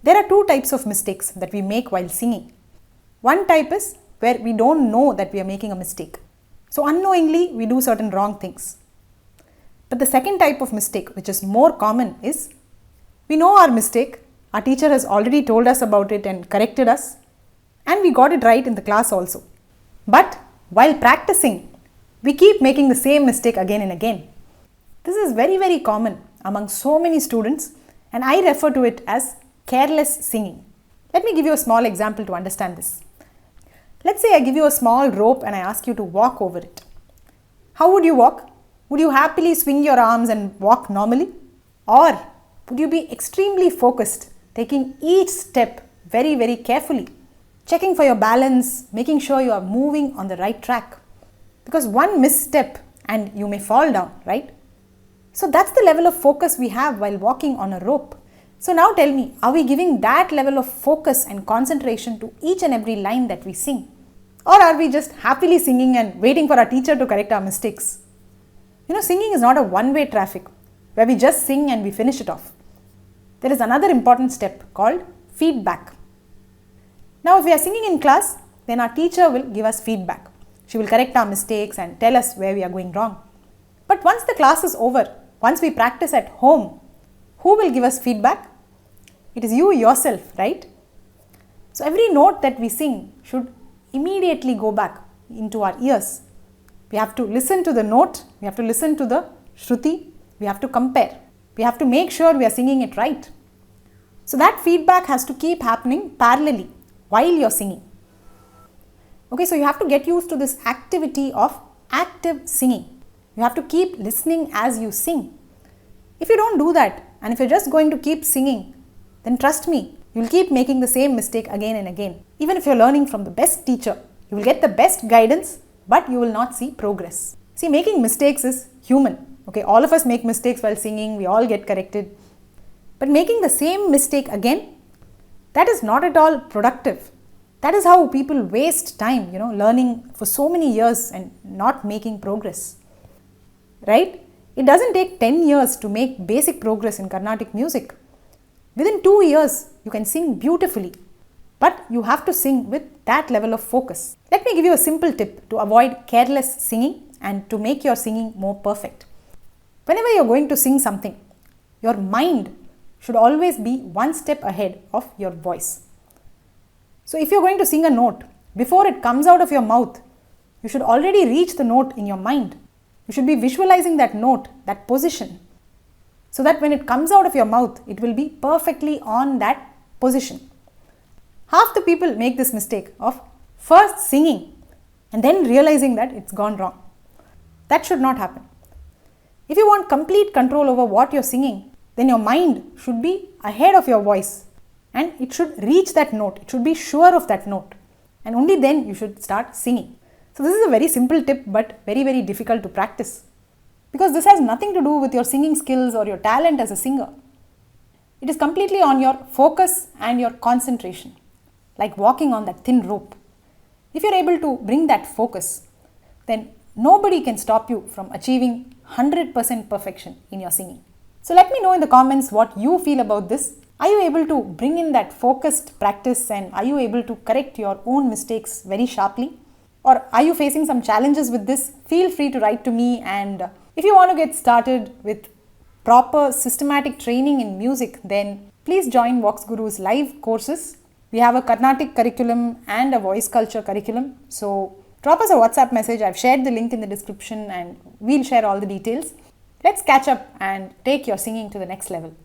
There are two types of mistakes that we make while singing. One type is where we don't know that we are making a mistake. So unknowingly we do certain wrong things. But the second type of mistake, which is more common, is we know our mistake, our teacher has already told us about it and corrected us, and we got it right in the class also. But while practicing, we keep making the same mistake again and again. This is very, very common among so many students, and I refer to it as careless singing. Let me give you a small example to understand this. Let's say I give you a small rope and I ask you to walk over it. How would you walk? Would you happily swing your arms and walk normally? Or would you be extremely focused, taking each step very, very carefully, checking for your balance, making sure you are moving on the right track? Because one misstep and you may fall down, right? So that's the level of focus we have while walking on a rope. So now tell me, are we giving that level of focus and concentration to each and every line that we sing? Or are we just happily singing and waiting for our teacher to correct our mistakes? Singing is not a one-way traffic where we just sing and we finish it off. There is another important step called feedback. Now if we are singing in class, then our teacher will give us feedback. She will correct our mistakes and tell us where we are going wrong. But once the class is over, once we practice at home, who will give us feedback? It is you yourself, right? So every note that we sing should immediately go back into our ears. We have to listen to the note, we have to listen to the shruti, we have to compare. We have to make sure we are singing it right. So that feedback has to keep happening parallelly while you are singing. Okay, so you have to get used to this activity of active singing. You have to keep listening as you sing. If you don't do that, and if you're just going to keep singing, then trust me, you'll keep making the same mistake again and again. Even if you're learning from the best teacher, you will get the best guidance, but you will not see progress. See, making mistakes is human. Okay, all of us make mistakes while singing, we all get corrected. But making the same mistake again, that is not at all productive. That is how people waste time, learning for so many years and not making progress. Right? It doesn't take 10 years to make basic progress in Carnatic music. Within 2 years, you can sing beautifully, but you have to sing with that level of focus. Let me give you a simple tip to avoid careless singing and to make your singing more perfect. Whenever you're going to sing something, your mind should always be one step ahead of your voice. So if you're going to sing a note, before it comes out of your mouth, you should already reach the note in your mind. You should be visualizing that note, that position, so that when it comes out of your mouth, it will be perfectly on that position. Half the people make this mistake of first singing and then realizing that it's gone wrong. That should not happen. If you want complete control over what you're singing, then your mind should be ahead of your voice and it should reach that note. It should be sure of that note, and only then you should start singing. So this is a very simple tip, but very, very difficult to practice, because this has nothing to do with your singing skills or your talent as a singer. It is completely on your focus and your concentration, like walking on that thin rope. If you're able to bring that focus, then nobody can stop you from achieving 100% perfection in your singing. So let me know in the comments what you feel about this. Are you able to bring in that focused practice, and are you able to correct your own mistakes very sharply? Or are you facing some challenges with this? Feel free to write to me, and if you want to get started with proper systematic training in music, then please join VoxGuru's live courses. We have a Carnatic curriculum and a voice culture curriculum. So drop us a WhatsApp message. I've shared the link in the description and we'll share all the details. Let's catch up and take your singing to the next level.